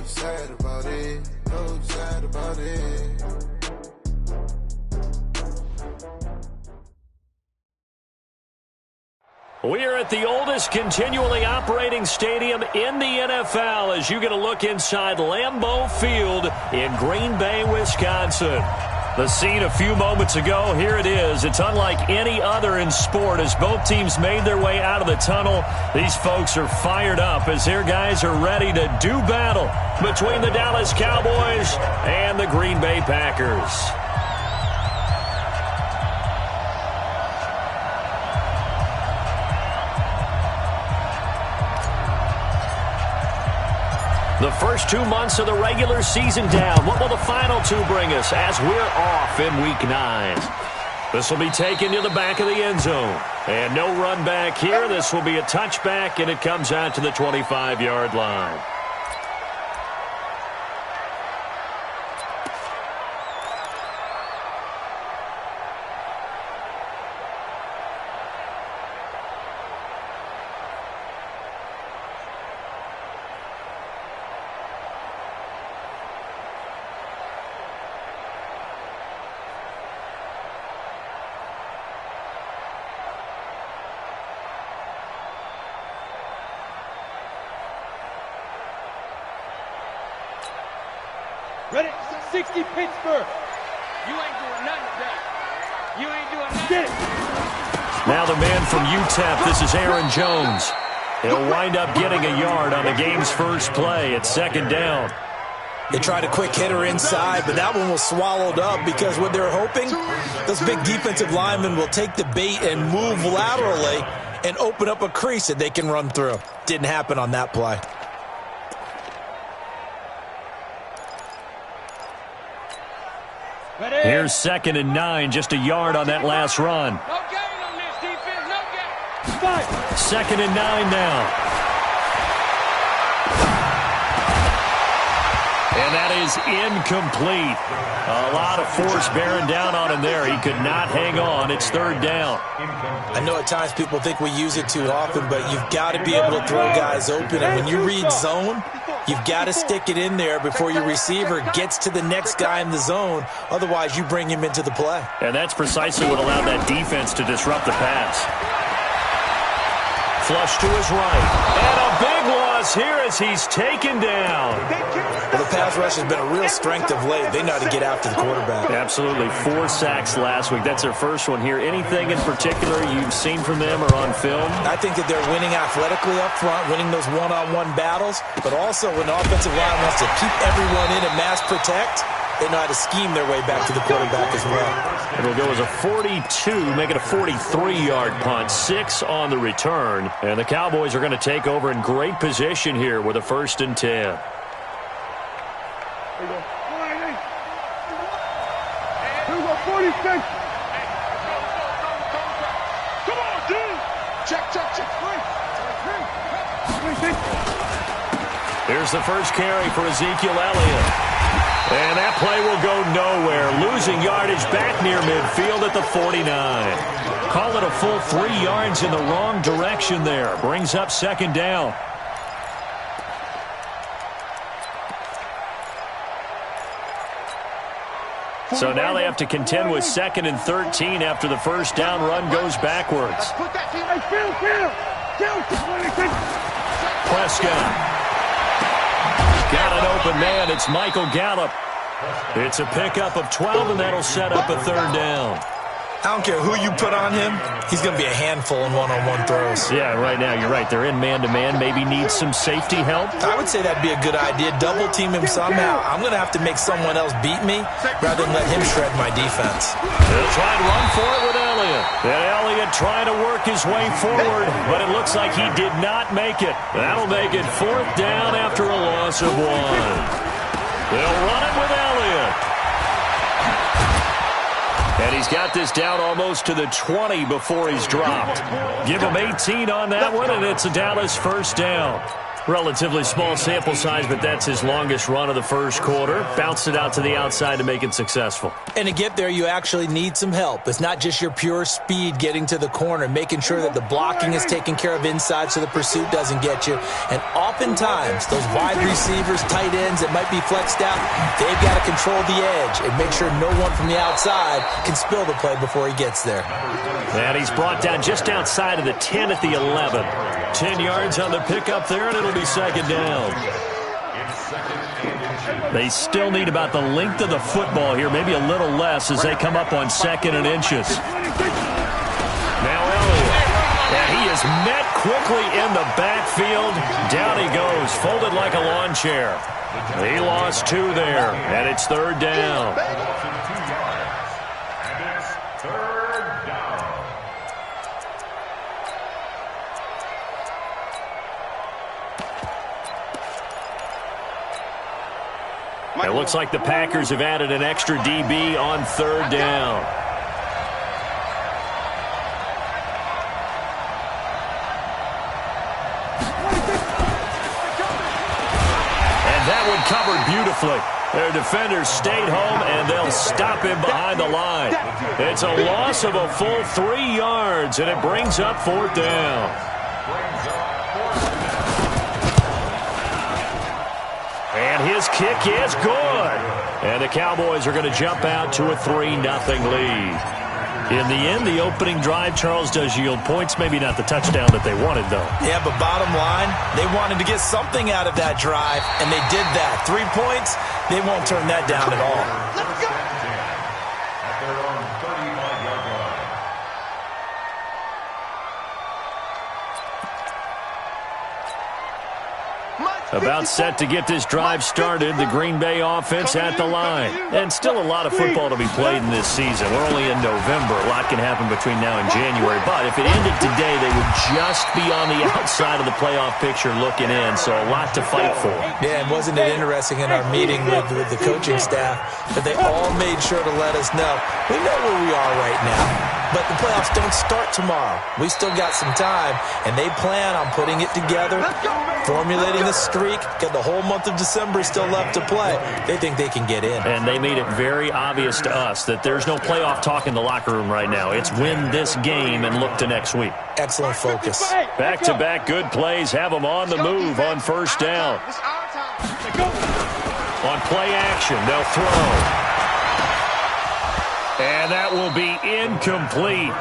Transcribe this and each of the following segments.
sad about it. No sad about it. We are at the oldest continually operating stadium in the NFL as you get a look inside Lambeau Field in Green Bay, Wisconsin. The scene a few moments ago, here it is. It's unlike any other in sport as both teams made their way out of the tunnel. These folks are fired up as their guys are ready to do battle between the Dallas Cowboys and the Green Bay Packers. The first 2 months of the regular season down. What will the final two bring us as we're off in Week 9? This will be taken to the back of the end zone. And no run back here. This will be a touchback, and it comes out to the 25-yard line. Ready? 60 Pittsburgh. You ain't doing nothing today. You ain't doing nothing. Now the man from UTEP, this is Aaron Jones. He'll wind up getting a yard on the game's first play at second down. They tried a quick hitter inside, but that one was swallowed up because what they're hoping, those big defensive linemen will take the bait and move laterally and open up a crease that they can run through. Didn't happen on that play. Here's 2nd and 9, just a yard on that last run. No gain on this defense, no gain. 2nd and 9 now. And that is incomplete. A lot of force bearing down on him there. He could not hang on. It's 3rd down. I know at times people think we use it too often, but you've got to be able to throw guys open. And when you read zone, you've got to stick it in there before your receiver gets to the next guy in the zone. Otherwise, you bring him into the play. And that's precisely what allowed that defense to disrupt the pass. Flush to his right. And a big loss here as he's taken down. Well, the pass rush has been a real strength of late. They know how to get after the quarterback. Absolutely. 4 sacks last week. That's their first one here. Anything in particular you've seen from them or on film? I think that they're winning athletically up front, winning those one-on-one battles, but also when the offensive line wants to keep everyone in and mass protect, they know how to scheme their way back to the quarterback as well. It'll go as a 42, make it a 43-yard punt, 6 on the return. And the Cowboys are going to take over in great position here with a 1st and 10. Here we go, 46. Come on, dude. Check. Here's the first carry for Ezekiel Elliott. And that play will go nowhere. Losing yardage back near midfield at the 49. Call it a full 3 yards in the wrong direction there. Brings up 2nd down. So now they have to contend with 2nd and 13 after the first down run goes backwards. Prescott. Got an open man. It's Michael Gallup. It's a pickup of 12, and that'll set up a 3rd down. I don't care who you put on him. He's going to be a handful in one-on-one throws. Yeah, right now, you're right. They're in man-to-man. Maybe need some safety help. I would say that'd be a good idea. Double-team him somehow. I'm going to have to make someone else beat me rather than let him shred my defense. They'll try and run for it with Elliott. And Elliott trying to work his way forward, but it looks like he did not make it. That'll make it 4th down after a loss of 1. They'll run it with Elliott. And he's got this down almost to the 20 before he's dropped. Give him 18 on that one, and it's a Dallas 1st down. Relatively small sample size, but that's his longest run of the first quarter. Bounced it out to the outside to make it successful. And to get there, you actually need some help. It's not just your pure speed getting to the corner, making sure that the blocking is taken care of inside so the pursuit doesn't get you. And oftentimes, those wide receivers, tight ends that might be flexed out, they've got to control the edge and make sure no one from the outside can spill the play before he gets there. And he's brought down just outside of the 10 at the 11. 10 yards on the pickup there, and it'll be second down. They still need about the length of the football here, maybe a little less as they come up on 2nd and inches. Now Elliott, and he is met quickly in the backfield. Down he goes, folded like a lawn chair. He lost 2 there, and it's 3rd down. It looks like the Packers have added an extra DB on 3rd down. And that one covered beautifully. Their defenders stayed home, and they'll stop him behind the line. It's a loss of a full 3 yards, and it brings up 4th down. And his kick is good. And the Cowboys are going to jump out to a 3-0 lead. In the end, the opening drive, Charles, does yield points. Maybe not the touchdown that they wanted, though. Yeah, but bottom line, they wanted to get something out of that drive, and they did that. 3 points, they won't turn that down at all. Let's go. At their own 35-yard line. About set to get this drive started, the Green Bay offense at the line. And still a lot of football to be played in this season. We're only in November. A lot can happen between now and January. But if it ended today, they would just be on the outside of the playoff picture looking in. So a lot to fight for. Yeah, and wasn't it interesting in our meeting with the coaching staff that they all made sure to let us know, we know where we are right now. But the playoffs don't start tomorrow. We still got some time, and they plan on putting it together, formulating a streak. Got the whole month of December still left to play. They think they can get in. And they made it very obvious to us that there's no playoff talk in the locker room right now. It's win this game and look to next week. Excellent focus. Back-to-back good plays have them on the move on 1st down. On play action, they'll throw. And that will be incomplete.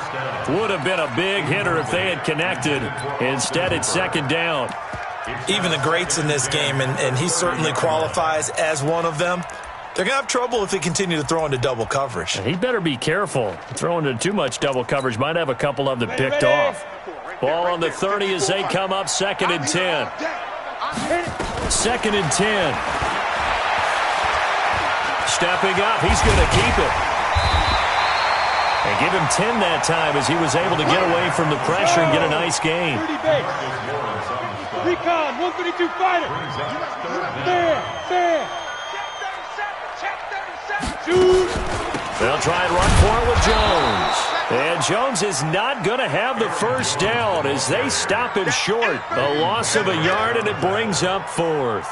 Would have been a big hitter if they had connected. Instead, it's 2nd down. Even the greats in this game, and he certainly qualifies as one of them, they're going to have trouble if they continue to throw into double coverage. And he better be careful. Throwing into too much double coverage might have a couple of them picked off. Ball on the 30 as they come up 2nd and 10. 2nd and 10. Stepping up, he's going to keep it. And give him 10 that time as he was able to get away from the pressure and get a nice gain. Recon, 132 fighter. Fair. Shoot. They'll try and run for it with Jones. And Jones is not going to have the 1st down as they stop him short. A loss of a yard, and it brings up 4th.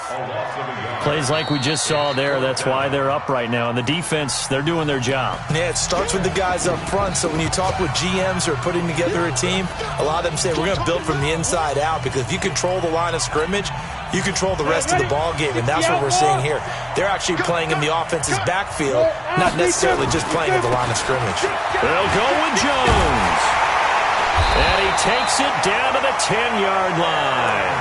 Plays like we just saw there. That's why they're up right now. And the defense, they're doing their job. Yeah, it starts with the guys up front. So when you talk with GMs who are putting together a team, a lot of them say we're going to build from the inside out, because if you control the line of scrimmage, you control the rest of the ball game, and that's what we're seeing here. They're actually playing in the offense's backfield, not necessarily just playing at the line of scrimmage. They'll go with Jones. And he takes it down to the 10-yard line.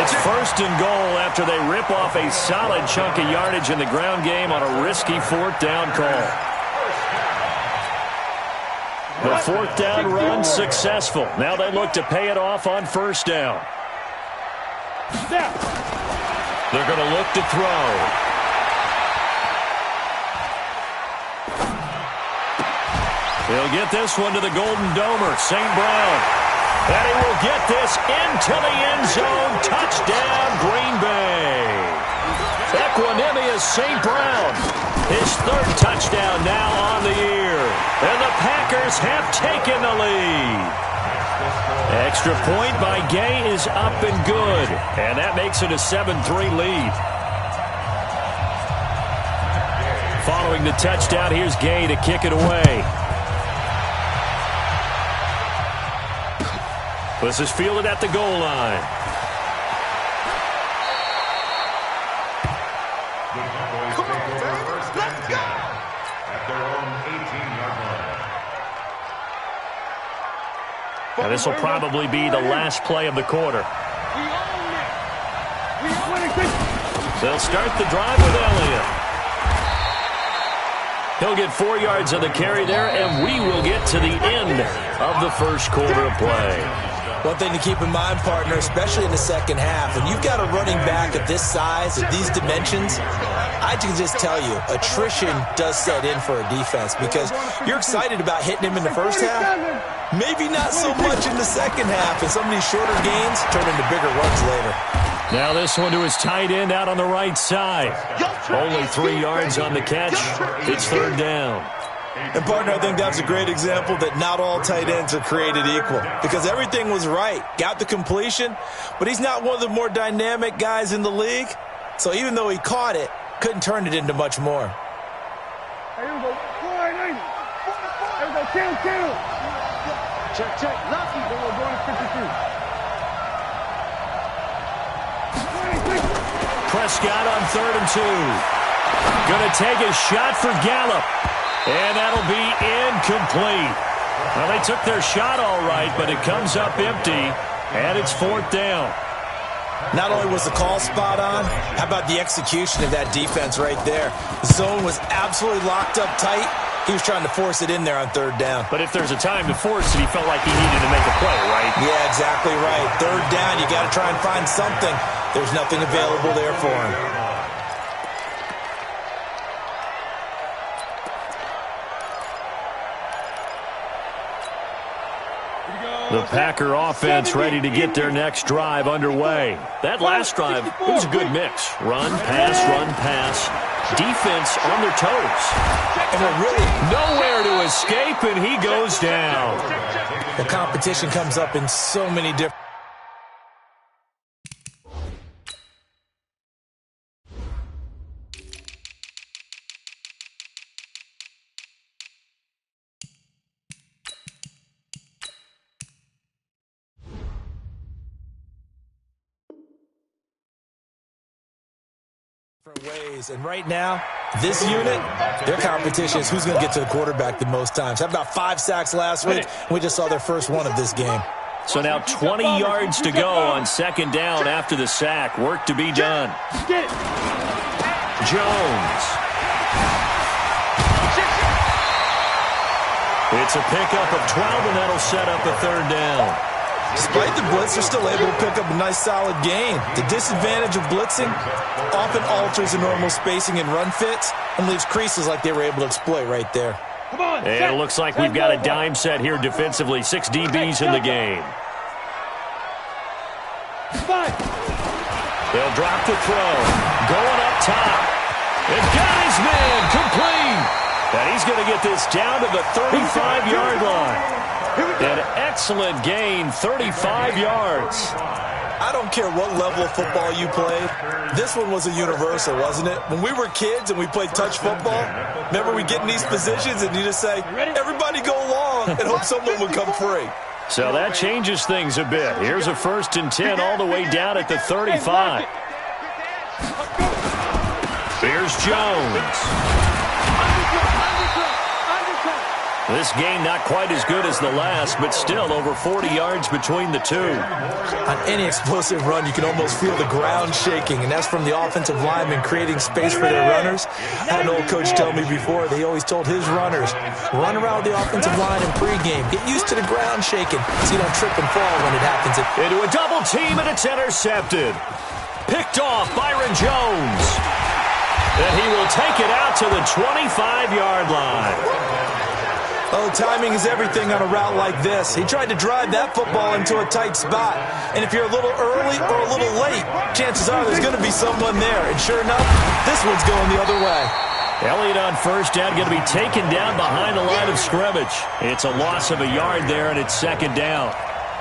It's 1st and goal after they rip off a solid chunk of yardage in the ground game on a risky 4th down call. The 4th down run successful. Now they look to pay it off on 1st down. They're going to look to throw. He'll get this one to the Golden Domer, St. Brown. And he will get this into the end zone. Touchdown, Green Bay. Equanimous St. Brown. His 3rd touchdown now on the year. And the Packers have taken the lead. Extra point by Gay is up and good. And that makes it a 7-3 lead. Following the touchdown, here's Gay to kick it away. This is fielded at the goal line. Now this will probably be the last play of the quarter. They'll start the drive with Elliott. He'll get 4 yards on the carry there, and we will get to the end of the first quarter of play. One thing to keep in mind, partner, especially in the second half, when you've got a running back of this size, of these dimensions, I can just tell you, attrition does set in for a defense because you're excited about hitting him in the first half, maybe not so much in the second half, and some of these shorter gains turn into bigger runs later. Now this one to his tight end out on the right side. Only 3 yards on the catch. It's third down. And, partner, I think that's a great example that not all tight ends are created equal because everything was right. Got the completion, but he's not one of the more dynamic guys in the league. So even though he caught it, couldn't turn it into much more. Here we go. 490. Here we go. Kill. Check. Lucky. Then we're going to 52. Prescott on 3rd and 2. Going to take a shot for Gallup. And that'll be incomplete. Well, they took their shot all right, but it comes up empty, and it's 4th down. Not only was the call spot on, how about the execution of that defense right there? The zone was absolutely locked up tight. He was trying to force it in there on 3rd down. But if there's a time to force it, he felt like he needed to make a play, right? Yeah, exactly right. 3rd down, you got to try and find something. There's nothing available there for him. The Packer offense ready to get their next drive underway. That last drive, it was a good mix. Run, pass. Defense on their toes. And they're really nowhere to escape, and he goes down. The competition comes up in so many different... ways. And right now, this unit, their competition is who's going to get to the quarterback the most times. How about 5 sacks last week? We just saw their first one of this game. So now 20 yards to go on 2nd down after the sack. Work to be done. Jones. It's a pickup of 12, and that'll set up a 3rd down. Despite the blitz, they're still able to pick up a nice solid gain. The disadvantage of blitzing often alters the normal spacing and run fits and leaves creases like they were able to exploit right there. And it looks like we've got a dime set here defensively. 6 DBs in the game. They'll drop the throw. Going up top. And got his man complete. And he's going to get this down to the 35-yard line. An excellent gain, 35 yards. I don't care what level of football you played. This one was a universal, wasn't it? When we were kids and we played touch football, remember we get in these positions and you just say, everybody go long, and hope someone would come free. So that changes things a bit. Here's a 1st and 10 all the way down at the 35. Here's Jones. This game not quite as good as the last, but still over 40 yards between the two. On any explosive run, you can almost feel the ground shaking, and that's from the offensive linemen creating space for their runners. I had an old coach tell me before, they always told his runners, run around the offensive line in pregame. Get used to the ground shaking so you don't trip and fall when it happens. Into a double team, and it's intercepted. Picked off Byron Jones. And he will take it out to the 25-yard line. Oh, timing is everything on a route like this. He tried to drive that football into a tight spot. And if you're a little early or a little late, chances are there's going to be someone there. And sure enough, this one's going the other way. Elliott on 1st down, going to be taken down behind the line of scrimmage. It's a loss of a yard there, and it's 2nd down.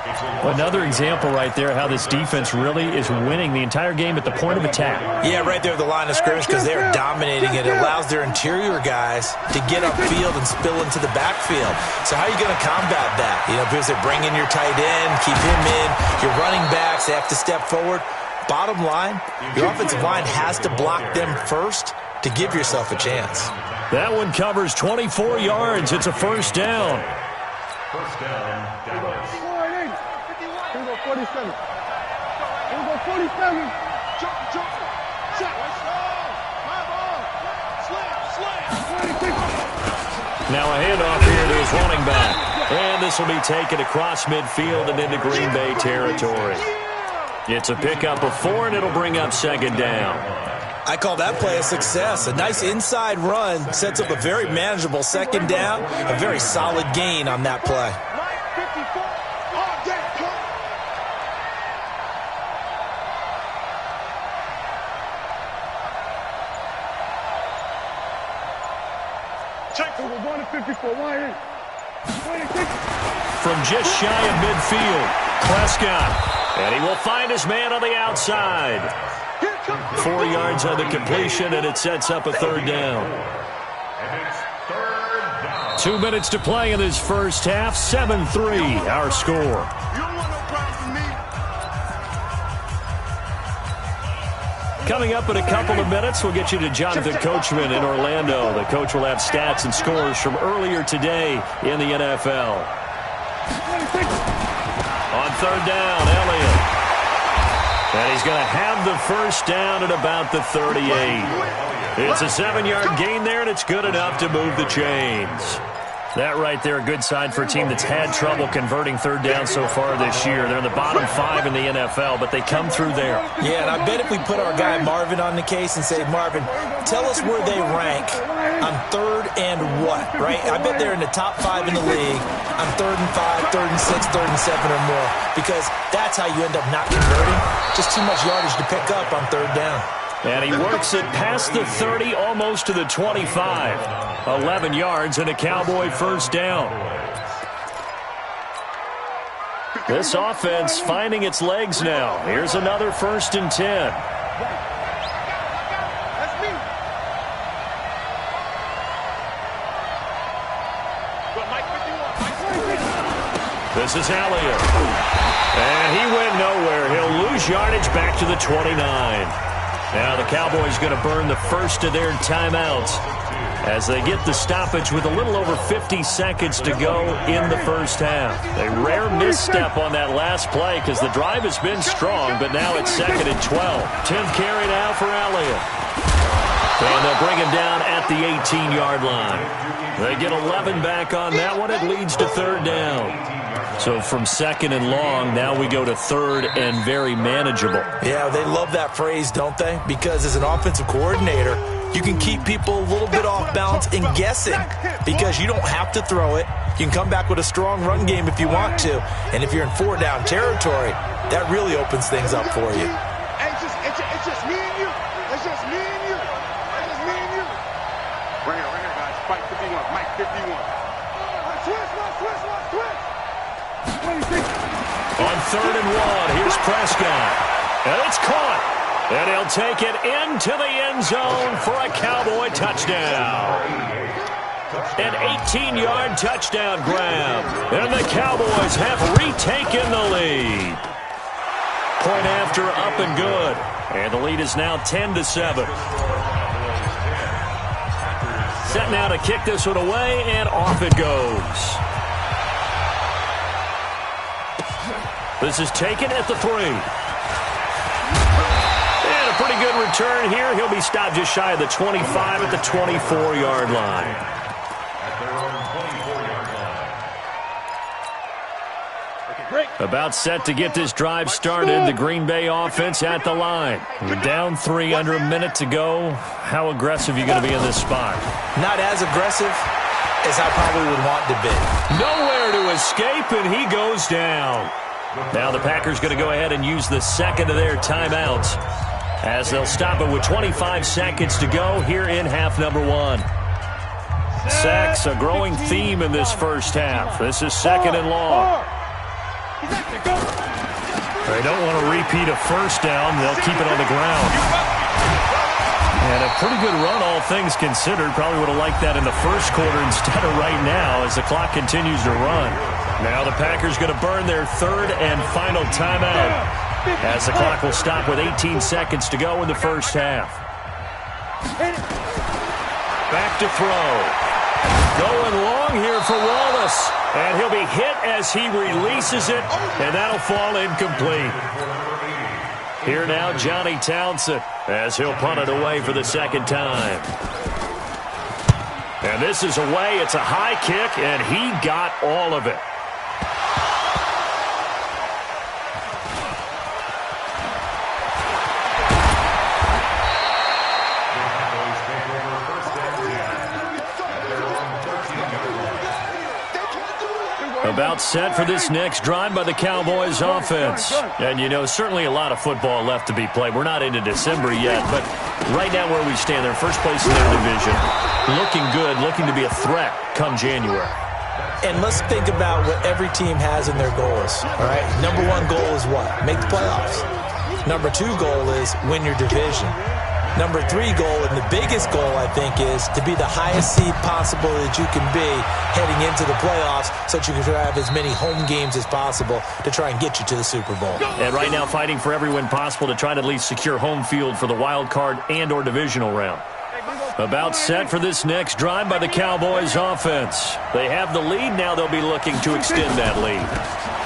Another example right there how this defense really is winning the entire game at the point of attack. Yeah, right there at the line of scrimmage because they're dominating it. It allows their interior guys to get upfield and spill into the backfield. So how are you going to combat that? You know, because they bring in your tight end, keep him in. Your running backs, they have to step forward. Bottom line, your offensive line has to block them first to give yourself a chance. That one covers 24 yards. It's a first down. First down, Dallas. Here we go, 47. Here we go, 47. Jump. Check. Let's go. My ball. Slam. Now a handoff here to his running back. And this will be taken across midfield and into Green Bay territory. It's a pickup of 4, and it'll bring up second down. I call that play a success. A nice inside run sets up a very manageable second down. A very solid gain on that play. We're going to 54. Why in? From just shy of midfield, Prescott. And he will find his man on the outside. 4 yards on the completion, and it sets up a third down. 2 minutes to play in this first half. 7-3, our score. Coming up in a couple of minutes, we'll get you to Jonathan Coachman in Orlando. The coach will have stats and scores from earlier today in the NFL. On third down, Elliott. And he's going to have the first down at about the 38. It's a 7-yard gain there, and it's good enough to move the chains. That right there, a good sign for a team that's had trouble converting third down so far this year. They're in the bottom 5 in the NFL, but they come through there. Yeah, and I bet if we put our guy Marvin on the case and say, Marvin, tell us where they rank on third and what, right? I bet they're in the top 5 in the league on 3rd and 5, 3rd and 6, 3rd and 7 or more, because that's how you end up not converting. Just too much yardage to pick up on third down. And he works it past the 30, almost to the 25. 11 yards and a Cowboy first down. This offense finding its legs now. Here's another 1st and 10. This is Elliott. And he went nowhere. He'll lose yardage back to the 29. Now the Cowboys going to burn the first of their timeouts as they get the stoppage with a little over 50 seconds to go in the first half. A rare misstep on that last play because the drive has been strong, but now it's 2nd and 12. 10th carry now for Elliott. And they'll bring him down at the 18-yard line. They get 11 back on that one. It leads to third down. So from 2nd and long, now we go to 3rd and very manageable. Yeah, they love that phrase, don't they? Because as an offensive coordinator, you can keep people a little bit off balance and guessing because you don't have to throw it. You can come back with a strong run game if you want to. And if you're in 4-down territory, that really opens things up for you. It's just me and you. It's just me and you. It's just me and you. Right here, guys. Mike 51. Mike 51. Switch. 26. On 3rd and 1, here's Prescott. And it's caught. And he'll take it into the end zone for a Cowboy touchdown. An 18-yard touchdown grab. And the Cowboys have retaken the lead. Point after, up and good. And the lead is now 10-7. Set now to kick this one away, and off it goes. This is taken at the 3. And a pretty good return here. He'll be stopped just shy of the 25 at the 24-yard line. About set to get this drive started. The Green Bay offense at the line. We're down 3 under a minute to go. How aggressive are you going to be in this spot? Not as aggressive as I probably would want to be. Nowhere to escape, and he goes down. Now the Packers going to go ahead and use the 2nd of their timeouts as they'll stop it with 25 seconds to go here in half number 1. Sacks, a growing theme in this first half. This is 2nd and long. They don't want to repeat a first down. They'll keep it on the ground. And a pretty good run, all things considered. Probably would have liked that in the first quarter instead of right now as the clock continues to run. Now the Packers going to burn their third and final timeout as the clock will stop with 18 seconds to go in the first half. Back to throw. Going long here for Wallace. And he'll be hit as he releases it, and that'll fall incomplete. Here now, Johnny Townsend, as he'll punt it away for the second time. And this is away. It's a high kick, and he got all of it. About set for this next drive by the Cowboys offense. And, you know, certainly a lot of football left to be played. We're not into December yet, but right now where we stand, they're first place in their division. Looking good, looking to be a threat come January. And let's think about what every team has in their goals, all right? Number one goal is what? Make the playoffs. Number two goal is win your division. Number three goal, and the biggest goal, I think, is to be the highest seed possible that you can be heading into the playoffs so that you can have as many home games as possible to try and get you to the Super Bowl. And right now fighting for every win possible to try to at least secure home field for the wild card and or divisional round. About set for this next drive by the Cowboys offense. They have the lead. Now they'll be looking to extend that lead.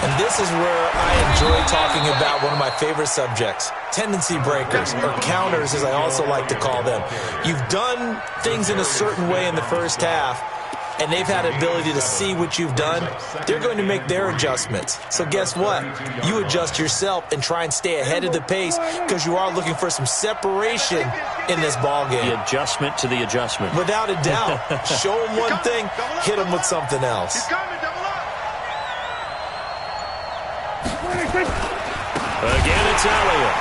And this is where I enjoy talking about one of my favorite subjects, tendency breakers, or counters as I also like to call them. You've done things in a certain way in the first half, and they've had the ability to see what you've done. They're going to make their adjustments. So guess what? You adjust yourself and try and stay ahead of the pace because you are looking for some separation in this ballgame. The adjustment to the adjustment. Without a doubt. Show them one thing, hit them with something else. Again, it's Elliott.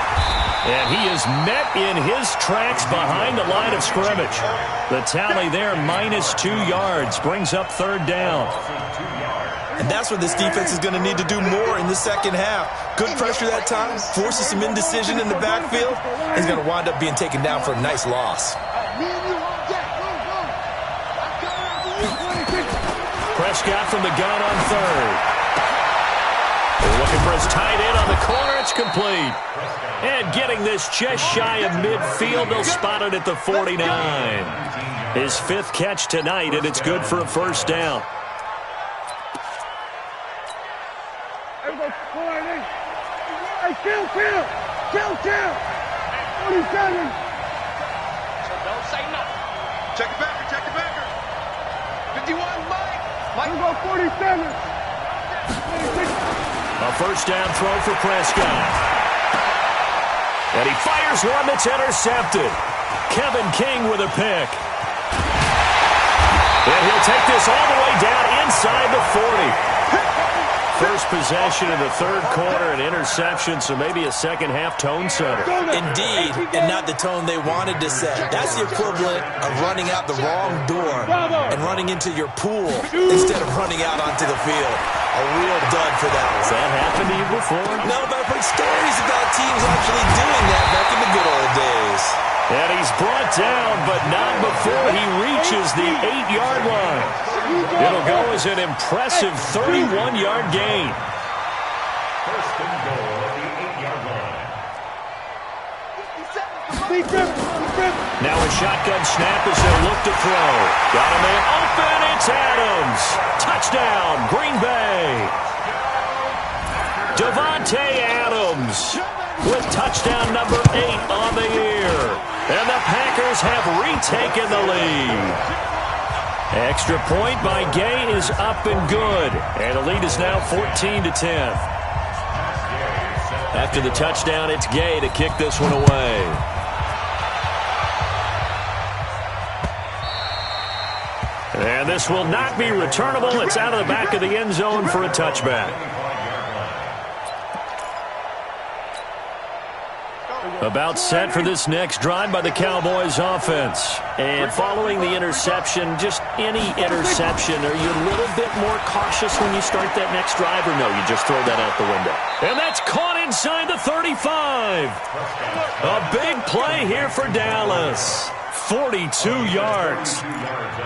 And he is met in his tracks behind the line of scrimmage. The tally there, -2 yards, brings up third down. And that's what this defense is going to need to do more in the second half. Good pressure that time, forces some indecision in the backfield. He's going to wind up being taken down for a nice loss. Prescott from the gun on third. They're looking for his tight end on the corner. It's complete. And getting this just shy of midfield, they'll spot it at the 49. His fifth catch tonight, and it's good for a first down. Hey, chill. 47. Don't say nothing. Check it backer. 51, Mike. Let's go 47. A first down throw for Prescott. And he fires one that's intercepted. Kevin King with a pick. And he'll take this all the way down inside the 40. First possession of the third quarter, an interception, so maybe a second-half tone setter. Indeed, and not the tone they wanted to set. That's the equivalent of running out the wrong door and running into your pool instead of running out onto the field. A real dud for that one. Has that happened to you before? No, but I've heard stories about teams actually doing that back in the good old days. And he's brought down, but not before he reaches the 8-yard line. It'll go as an impressive 31-yard gain. First and goal at the 8-yard line. Now a shotgun snap as they look to throw. Got a man open. It's Adams. Touchdown, Green Bay. Devontae Adams with touchdown number 8 on the year. And the Packers have retaken the lead. Extra point by Gay is up and good. And the lead is now 14-10. After the touchdown, it's Gay to kick this one away. And this will not be returnable. It's out of the back of the end zone for a touchback. About set for this next drive by the Cowboys offense. And following the interception, just any interception, are you a little bit more cautious when you start that next drive, or no, you just throw that out the window? And that's caught inside the 35. A big play here for Dallas. 42 yards.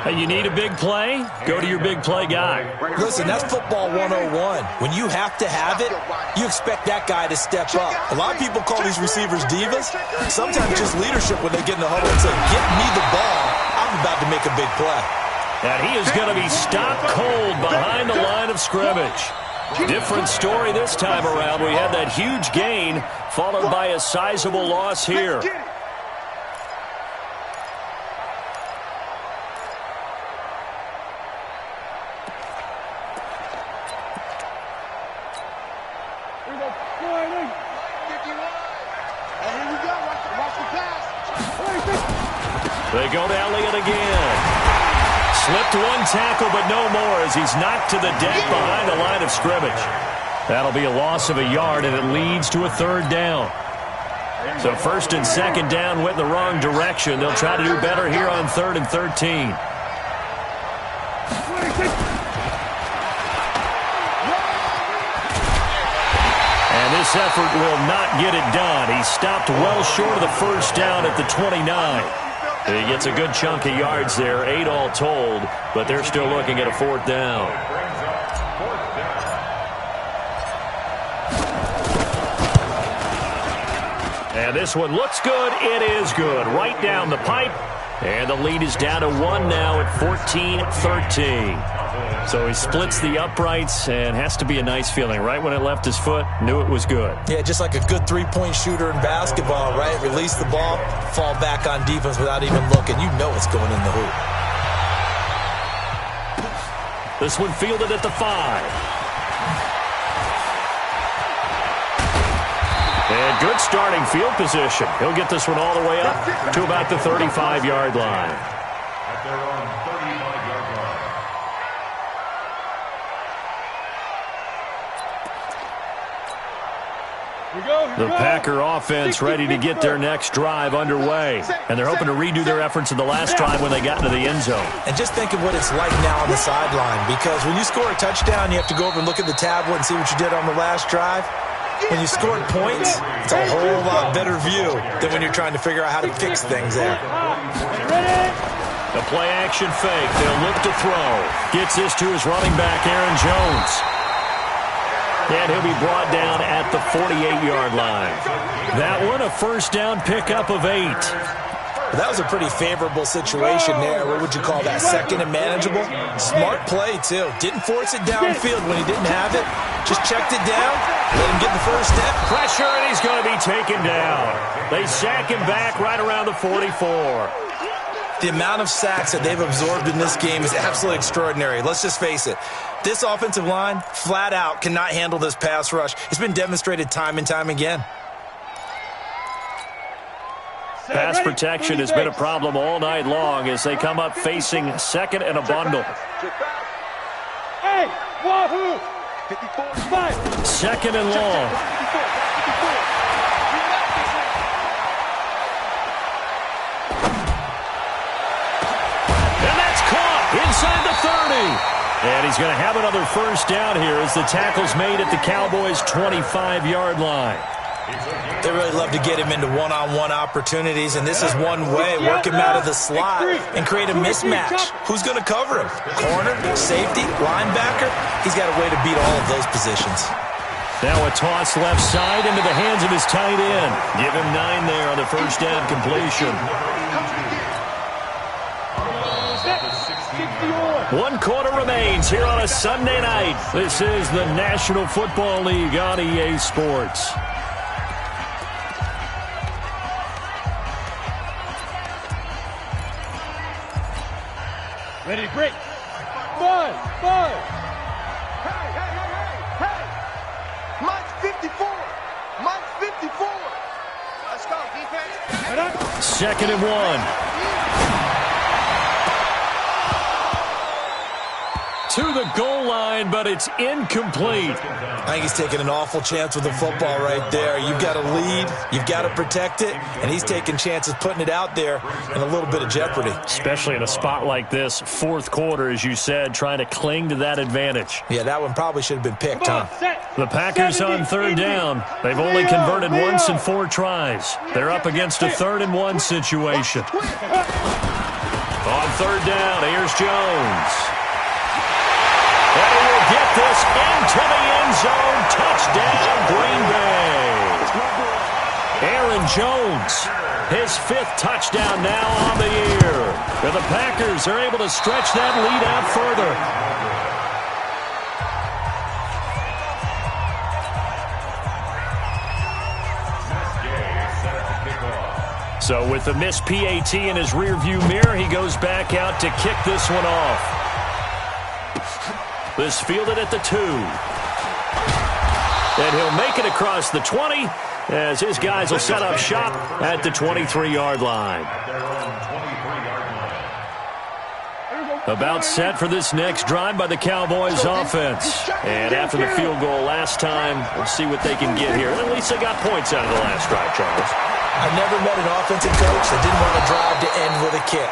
Hey, you need a big play? Go to your big play guy. Listen, that's football 101. When you have to have it, you expect that guy to step up. A lot of people call these receivers divas. Sometimes just leadership when they get in the huddle and say, get me the ball. I'm about to make a big play. And he is going to be stopped cold behind the line of scrimmage. Different story this time around. We had that huge gain followed by a sizable loss here. They go to Elliott again. Slipped one tackle, but no more as he's knocked to the deck behind the line of scrimmage. That'll be a loss of a yard, and it leads to a third down. So first and second down went in the wrong direction. They'll try to do better here on 3rd and 13. And this effort will not get it done. He stopped well short of the first down at the 29. He gets a good chunk of yards there, 8 all told, but they're still looking at a 4th down. And this one looks good. It is good. Right down the pipe. And the lead is down to 1 now at 14-13. So he splits the uprights and has to be a nice feeling. Right when it left his foot, knew it was good. Yeah, just like a good three-point shooter in basketball, right? Release the ball, fall back on defense without even looking. You know it's going in the hoop. This one fielded at the 5. And good starting field position. He'll get this one all the way up to about the 35-yard line. At their own 35-yard line. The Packer offense ready to get their next drive underway. And they're hoping to redo their efforts in the last drive when they got into the end zone. And just think of what it's like now on the sideline, because when you score a touchdown, you have to go over and look at the tablet and see what you did on the last drive. When you scored points, it's a whole lot better view than when you're trying to figure out how to fix things there. The play-action fake. They'll look to throw. Gets this to his running back, Aaron Jones. And he'll be brought down at the 48-yard line. That one, a first down pickup of 8. That was a pretty favorable situation there. What would you call that? Second and manageable? Smart play, too. Didn't force it downfield when he didn't have it. Just checked it down, let him get the first step. Pressure, and he's going to be taken down. They sack him back right around the 44. The amount of sacks that they've absorbed in this game is absolutely extraordinary. Let's just face it. This offensive line, flat out, cannot handle this pass rush. It's been demonstrated time and time again. Pass protection has been a problem all night long as they come up facing second and a bundle. Hey, wahoo! 5. Second and long. And that's caught inside the 30. And he's going to have another first down here as the tackle's made at the Cowboys' 25-yard line. They really love to get him into one-on-one opportunities, and this is one way. Work him out of the slot and create a mismatch. Who's going to cover him? Corner, safety, linebacker? He's got a way to beat all of those positions. Now a toss left side into the hands of his tight end. Give him 9 there on the first down completion. 1 quarter remains here on a Sunday night. This is the National Football League on EA Sports. Ready, break. 5. Hey. Mike's 54. Mike's 54. Let's go, defense. Second and 1. to the goal line, but it's incomplete. I think he's taking an awful chance with the football right there. You've got to lead, you've got to protect it, and he's taking chances putting it out there in a little bit of jeopardy. Especially in a spot like this, fourth quarter, as you said, trying to cling to that advantage. Yeah, that one probably should have been picked, huh? The Packers on third down. They've only converted once in 4 tries. They're up against a 3rd-and-1 situation. On third down, here's Jones. And he will get this into the end zone. Touchdown, Green Bay. Aaron Jones, his 5th touchdown now on the year. And the Packers are able to stretch that lead out further. So with the missed PAT in his rearview mirror, he goes back out to kick this one off. This fielded at the 2. And he'll make it across the 20 as his guys will set up shop at the 23-yard line. About set for this next drive by the Cowboys offense. And after the field goal last time, we'll see what they can get here. At least they got points out of the last drive, Charles. I've never met an offensive coach that didn't want to drive to end with a kick.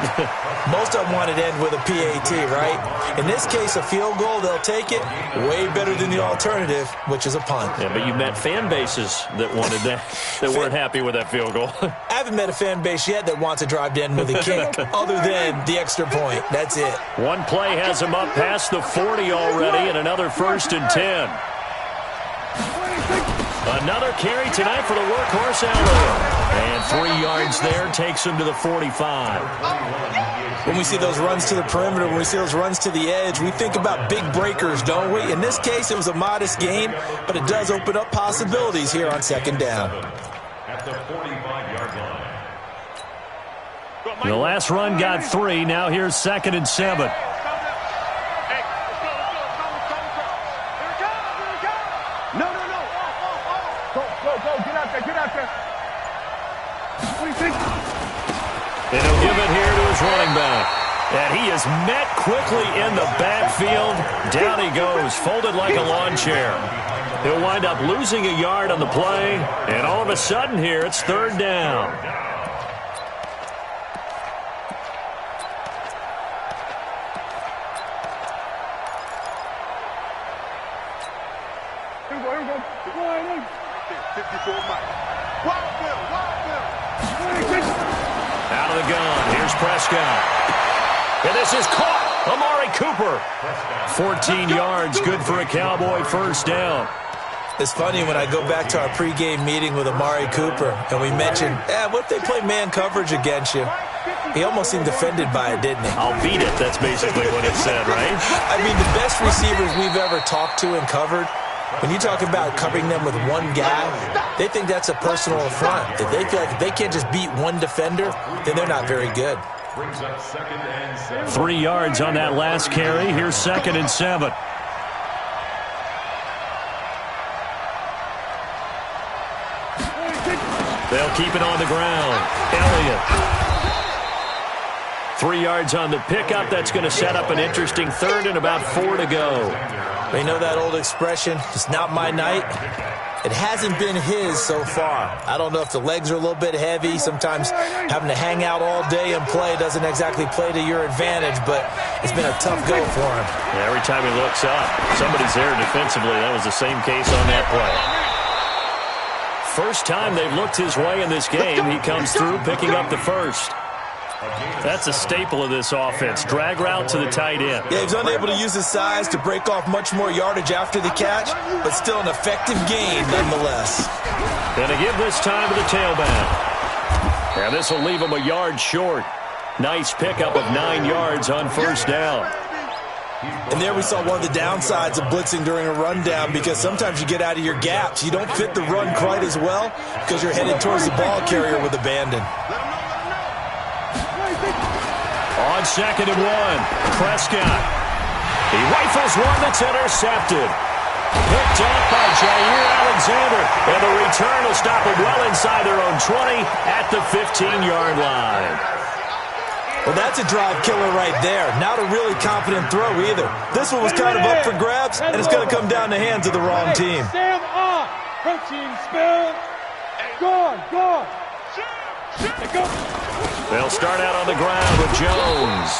Most of them wanted to end with a PAT, right? In this case, a field goal, they'll take it. Way better than the alternative, which is a punt. Yeah, but you met fan bases that wanted that, that weren't happy with that field goal. I haven't met a fan base yet that wants to drive to end with a kick, other than the extra point. That's it. One play has him up past the 40 already, and another 1st and 10. Another carry tonight for the workhorse Elliott. And 3 yards there takes him to the 45. When we see those runs to the perimeter, when we see those runs to the edge, we think about big breakers, don't we? In this case, it was a modest gain, but it does open up possibilities here on 2nd down. At the 45-yard line. The last run got 3. Now here's 2nd and 7. And he'll give it here to his running back. And he is met quickly in the backfield. Down he goes, folded like a lawn chair. He'll wind up losing a yard on the play. And all of a sudden here, it's 3rd down. Here we go. Go ahead. 54 Mike. Wild Bill. Out of the gun. Here's Prescott. And this is caught. Amari Cooper. 14 yards. Good for a Cowboy 1st down. It's funny when I go back to our pregame meeting with Amari Cooper and we mentioned, what if they play man coverage against you? He almost seemed offended by it, didn't he? I'll beat it. That's basically what it said, right? I mean, the best receivers we've ever talked to and covered, when you talk about covering them with one guy, they think that's a personal affront. If they feel like if they can't just beat one defender, then they're not very good. 3 yards on that last carry. Here's 2nd and 7. They'll keep it on the ground. Elliott. 3 yards on the pickup. That's going to set up an interesting 3rd and about 4 to go. You know that old expression, it's not my night? It hasn't been his so far. I don't know if the legs are a little bit heavy. Sometimes having to hang out all day and play doesn't exactly play to your advantage, but it's been a tough go for him. Yeah, every time he looks up, somebody's there defensively. That was the same case on that play. First time they've looked his way in this game, he comes through picking up the 1st. That's a staple of this offense. Drag route to the tight end. Yeah, he's unable to use his size to break off much more yardage after the catch, but still an effective gain nonetheless. Gonna give this time to the tailback. And this will leave him a yard short. Nice pickup of 9 yards on 1st down. And there we saw one of the downsides of blitzing during a rundown, because sometimes you get out of your gaps. You don't fit the run quite as well because you're headed towards the ball carrier with abandon. On 2nd and 1, Prescott. He rifles one that's intercepted. Picked off by Jair Alexander. And the return will stop him well inside their own 20 at the 15-yard line. Well, that's a drive killer right there. Not a really confident throw either. This one was kind of up for grabs, and it's going to come down the hands of the wrong team. Stand up. Protein spill. Go. They'll start out on the ground with Jones.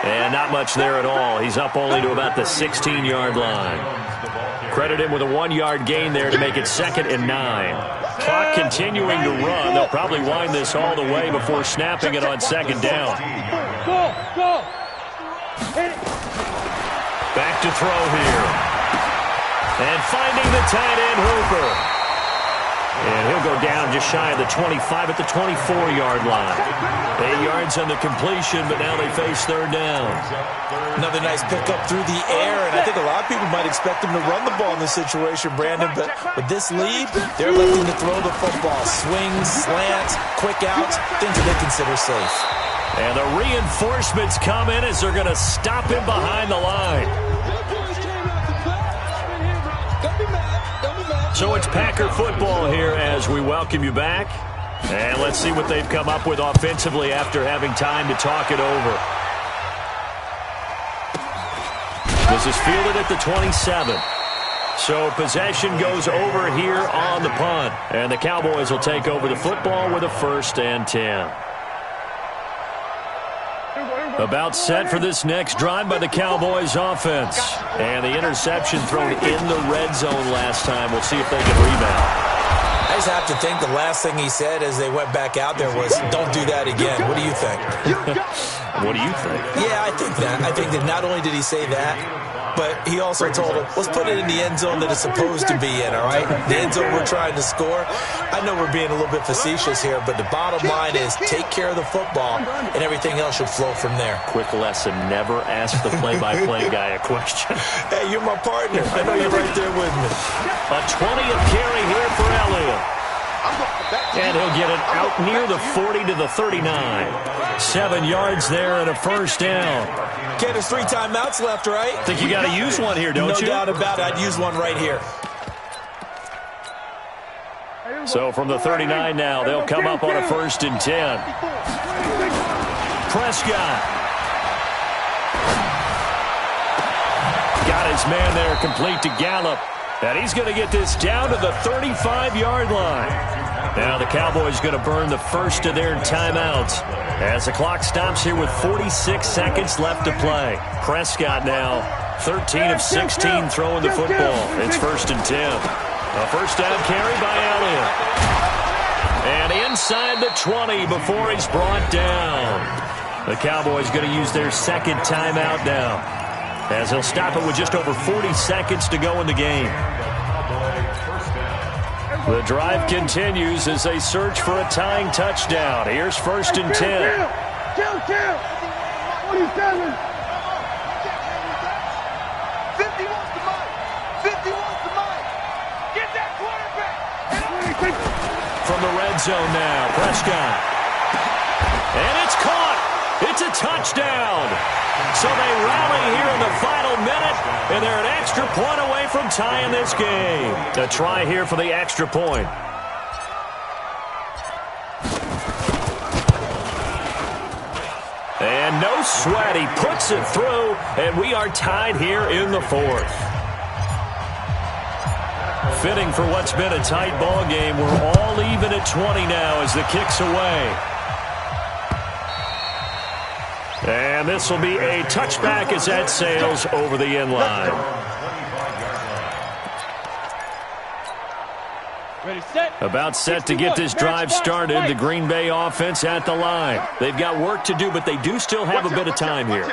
And not much there at all. He's up only to about the 16-yard line. Credit him with a 1-yard gain there to make it 2nd and 9. Clock continuing to run. They'll probably wind this all the way before snapping it on 2nd down. Go. Back to throw here. And finding the tight end, Hooper. And he'll go down just shy of the 25 at the 24-yard line. 8 yards on the completion, but now they face 3rd down. Another nice pickup through the air, and I think a lot of people might expect him to run the ball in this situation, Brandon, but with this lead, they're looking to throw the football. Swings, slants, quick outs, things that they consider safe. And the reinforcements come in as they're going to stop him behind the line. So it's Packer football here as we welcome you back. And let's see what they've come up with offensively after having time to talk it over. This is fielded at the 27. So possession goes over here on the punt. And the Cowboys will take over the football with a 1st and 10. About set for this next drive by the Cowboys offense. And the interception thrown in the red zone last time. We'll see if they can rebound. I just have to think the last thing he said as they went back out there was, don't do that again. What do you think? What do you think? Yeah, I think that. I think that not only did he say that, but he also told him, let's put it in the end zone that it's supposed to be in, all right? The end zone we're trying to score. I know we're being a little bit facetious here, but the bottom line is take care of the football, and everything else should flow from there. Quick lesson, never ask the play-by-play guy a question. Hey, you're my partner. I know you're right there with me. A 20th carry here for Elliott. And he'll get it out near the 40 to the 39. 7 yards there and a 1st down. Okay, there's 3 timeouts left, right? I think you got to use one here, don't you? No doubt about it. I'd use one right here. So from the 39 now, they'll come up on a 1st and 10. Prescott. Got his man there complete to Gallup. And he's going to get this down to the 35-yard line. Now the Cowboys going to burn the first of their timeouts as the clock stops here with 46 seconds left to play. Prescott now 13 of 16 throwing the football. It's 1st and 10. A 1st down carry by Elliott. And inside the 20 before he's brought down. The Cowboys going to use their 2nd timeout now, as he'll stop it with just over 40 seconds to go in the game. The drive continues as they search for a tying touchdown. Here's 1st and 10. Kill. 47. 50 wants the mic. 50 wants the mic. Get that quarterback. From the red zone now, Prescott. And it's caught. It's a touchdown. So they rally here in the final minute, and they're an extra point away from tying this game. A try here for the extra point. And no sweat. He puts it through, and we are tied here in the 4th. Fitting for what's been a tight ball game. We're all even at 20 now as the kick's away. And this will be a touchback as that sails over the end line. About set to get this drive started. The Green Bay offense at the line. They've got work to do, but they do still have a bit of time here.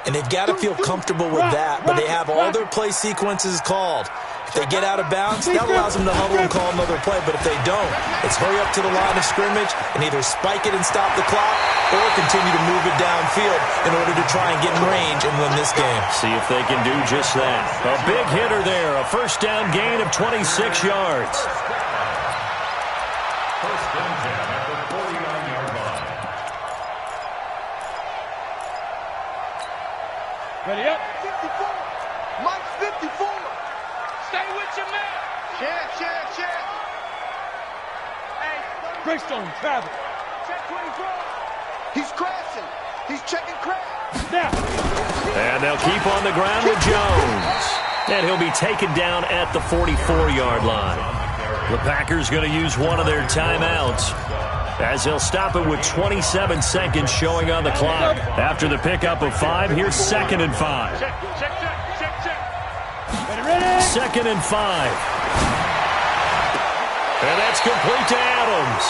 And they've got to feel comfortable with that, but they have all their play sequences called. If they get out of bounds, that allows them to huddle and call another play. But if they don't, it's hurry up to the line of scrimmage and either spike it and stop the clock or continue to move it downfield in order to try and get in range and win this game. See if they can do just that. A big hitter there. A 1st down gain of 26 yards. 1st and 10 at the 49-yard line. Ready up. 54. Mike's 54. Stay with your man. Check. Hey. Breakstone, travel. Check 24. He's crashing. He's And they'll keep on the ground with Jones. And he'll be taken down at the 44-yard line. The Packers going to use one of their timeouts, as they'll stop it with 27 seconds showing on the clock. After the pickup of 5, here's 2nd and 5. 2nd and 5. And that's complete to Adams.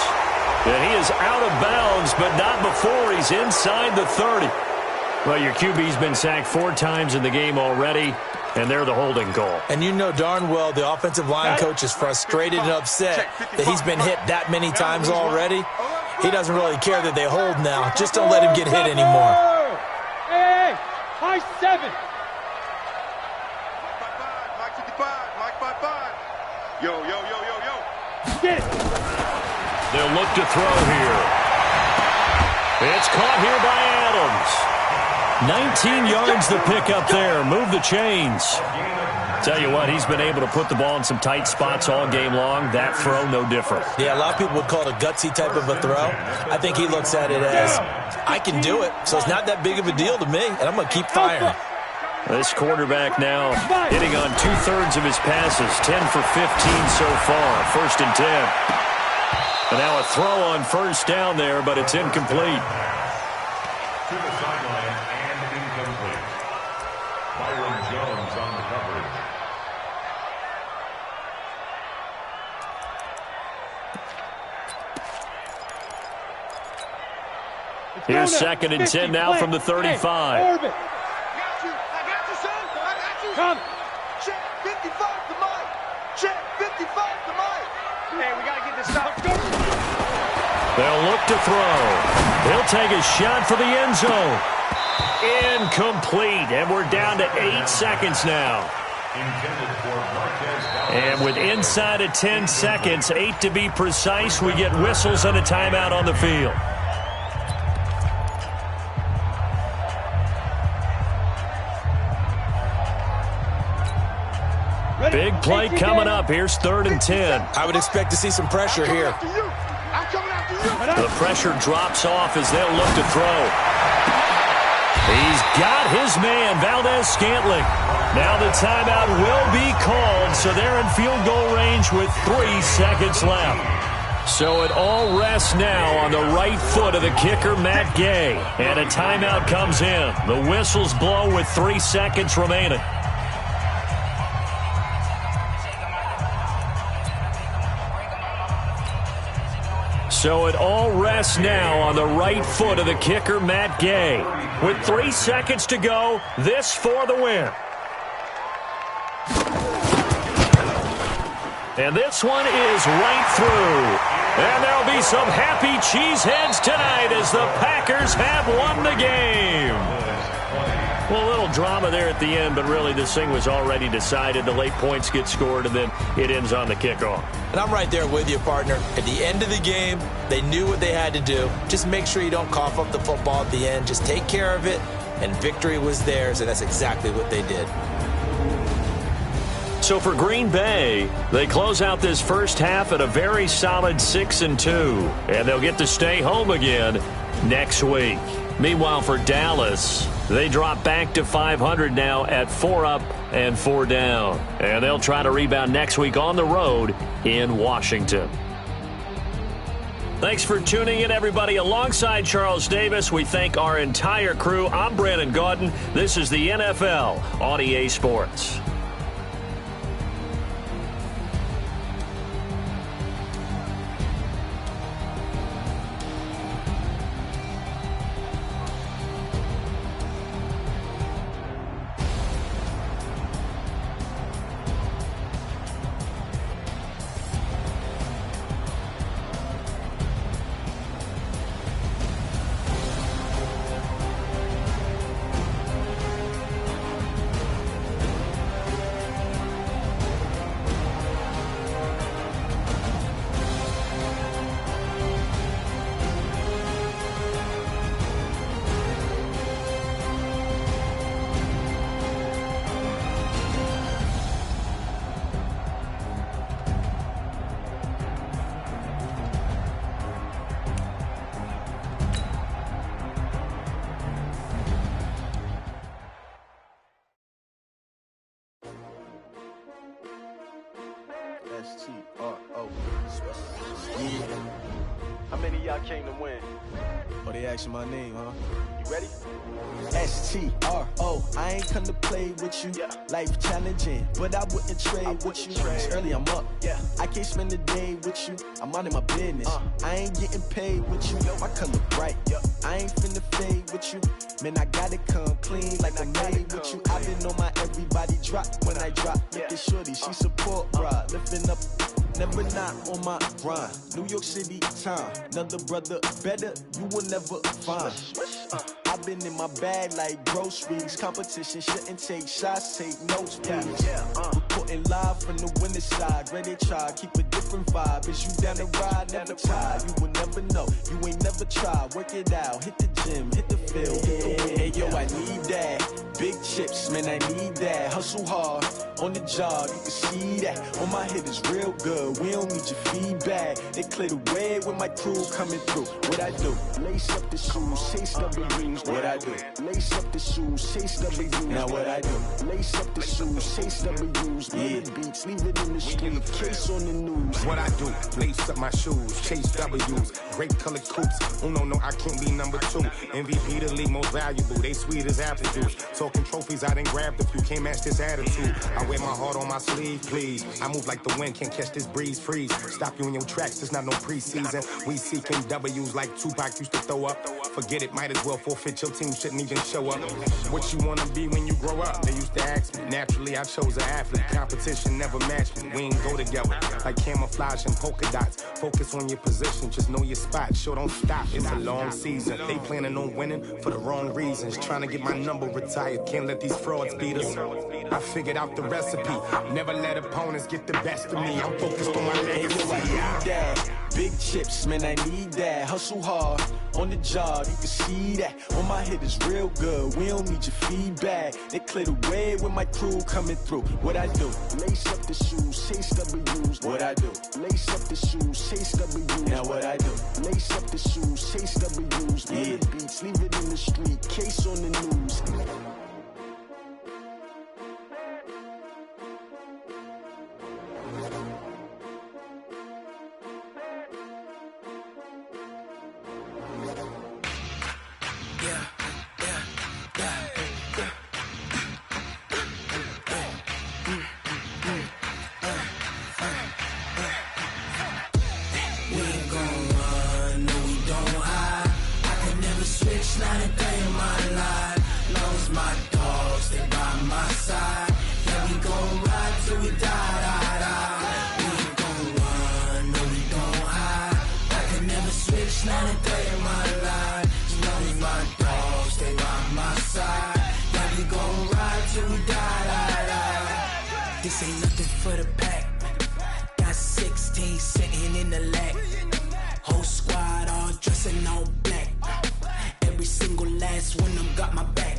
And he is out of bounds, but not before he's inside the 30. Well, your QB's been sacked 4 times in the game already, and they're the holding goal. And you know darn well the offensive line coach is frustrated and upset that he's been hit that many times already. He doesn't really care that they hold now. Just don't let him get hit anymore. Hey, high 7. Mike 5. Yo. Get it. They'll look to throw here. It's caught here by Adams. 19 yards to pick up there. Move the chains. Tell you what, he's been able to put the ball in some tight spots all game long. That throw, no different. Yeah, a lot of people would call it a gutsy type of a throw. I think he looks at it as, I can do it, so it's not that big of a deal to me, and I'm going to keep firing. This quarterback now hitting on 2/3 of his passes, 10 for 15 so far. 1st and 10. And now a throw on 1st down there, but it's incomplete. To the sideline and incomplete. Byron Jones on the coverage. Here's 2nd and 10 now from the 35. Orbit. Come. Check 55 to Mike. Check 55 to Mike. Hey, we got to get this stuff. They'll look to throw. He'll take a shot for the end zone. Incomplete. And we're down to 8 seconds now. And with inside of 10 seconds, 8 to be precise, we get whistles and a timeout on the field. Big play coming up. Here's 3rd and 10. I would expect to see some pressure here. The pressure drops off as they'll look to throw. He's got his man, Valdez-Scantling. Now the timeout will be called, so they're in field goal range with 3 seconds left. So it all rests now on the right foot of the kicker, Matt Gay. And a timeout comes in. The whistles blow with 3 seconds remaining. So it all rests now on the right foot of the kicker, Matt Gay. With 3 seconds to go, this for the win. And this one is right through. And there'll be some happy cheeseheads tonight as the Packers have won the game. Well, a little drama there at the end, but really this thing was already decided. The late points get scored, and then it ends on the kickoff. And I'm right there with you, partner. At the end of the game, they knew what they had to do. Just make sure you don't cough up the football at the end. Just take care of it, and victory was theirs, and that's exactly what they did. So for Green Bay, they close out this first half at a very solid 6-2, and they'll get to stay home again next week. Meanwhile, for Dallas, they drop back to 500 now at 4 up and 4 down. And they'll try to rebound next week on the road in Washington. Thanks for tuning in, everybody. Alongside Charles Davis, we thank our entire crew. I'm Brandon Gaudin. This is the NFL on EA Sports. S-T-R-O. How many of y'all came to win? Oh, they asking my name, huh? You ready? S-T-R-O. I ain't come to play with you. Yeah. Life challenging, but I wouldn't trade with you. It's early, I'm up. Yeah. I can't spend the day with you. I'm minding my business. I ain't getting paid with you. My color bright. I ain't finna fade with you. Man, I gotta come clean like I'm made with you. I've been on my everybody drop when I drop. Look at shorty, she support ride. Lifting up, never not on my grind. New York City time. Another brother better, you will never find. I've been in my bag like groceries. Competition shouldn't take shots, take notes, please. Reporting live from the winning side. Ready to try, keep a different vibe. Is you down the ride, never tired. You will never know, you ain't never tried. Work it out, hit the gym, hit the field, hit the wind. Hey yo, I need that. Big chips, man, I need that. Hustle hard, on the job, you can see that. On my head is real good, we don't need your feedback. They clear the way with my crew coming through. What I do? Lace up the shoes, chase W's. What I do? Lace up the shoes, chase W's. Now what I do? Lace up the shoes, chase W's. Yeah. Beats, leave it in the street, case on the news. What I do? Lace up my shoes, chase W's. Great colored coops. Oh no, I can't be number 2. MVP the league most valuable. They sweet as apple juice. Talking trophies, I didn't grab the few. Can't match this attitude. I wear my heart on my sleeve, please. I move like the wind, can't catch this breeze, freeze. Stop you in your tracks, there's not no preseason. We seeking W's like Tupac used to throw up. Forget it, might as well forfeit. Your team shouldn't even show up. What you wanna be when you grow up? They used to ask me. Naturally, I chose an athlete. Competition never matched me. We ain't go together like camouflage and polka dots. Focus on your position, just know your spot. Sure, don't stop. It's a long season. They planning on winning for the wrong reasons. Trying to get my number retired. Can't let these frauds beat us. I figured out the recipe. Never let opponents get the best of me. I'm focused on my legacy. Big chips, man, I need that. Hustle hard, on the job, you can see that. On my head is real good, we don't need your feedback. They clear the way with my crew coming through. What I do? Lace up the shoes, chase W's. What I do? Lace up the shoes, chase W's. Now what I do? Lace up the shoes, chase W's. Yeah. Beats, leave it in the street, case on the news. Not a day in my life. Long as my dogs stay by my side. Yeah, we gon' ride till we die. We ain't gon' run, no we don't hide. I can never switch, not a day in my life. As long as my dogs stay by my side. Yeah, we gon' ride till we die. This ain't nothing for the pack. Got 16 sitting in the lag. Whole squad all dressing all black. Every single last one of them got my back.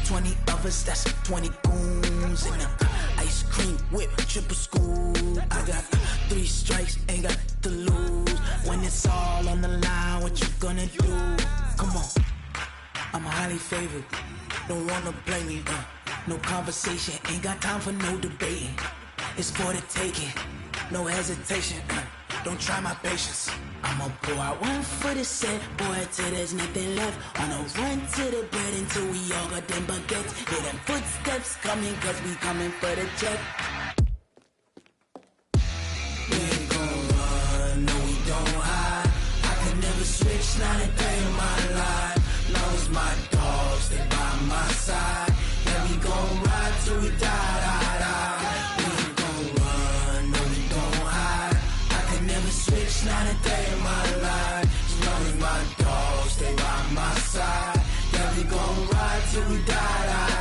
20 of us, that's 20 goons. And ice cream whip, triple scoop. I got 3 strikes, ain't got to lose. When it's all on the line, what you gonna do? Come on, I'm highly favored. Don't wanna blame me, no conversation, ain't got time for no debating. It's for the taking, no hesitation. Don't try my patience. I'ma pour out one for the set, boy, till there's nothing left. On a run to the bread until we all got them baguettes. Hear them footsteps coming, cause we coming for the check. We ain't gon' run, no we don't hide. I can never switch, not a day in my life. Long as my dogs stay by my side. Yeah, we gon' ride till we die. We ain't gon' run, no we don't hide. I can never switch, not a day in my life. As long as my dogs stay by my side. Yeah, we gon' ride till we die.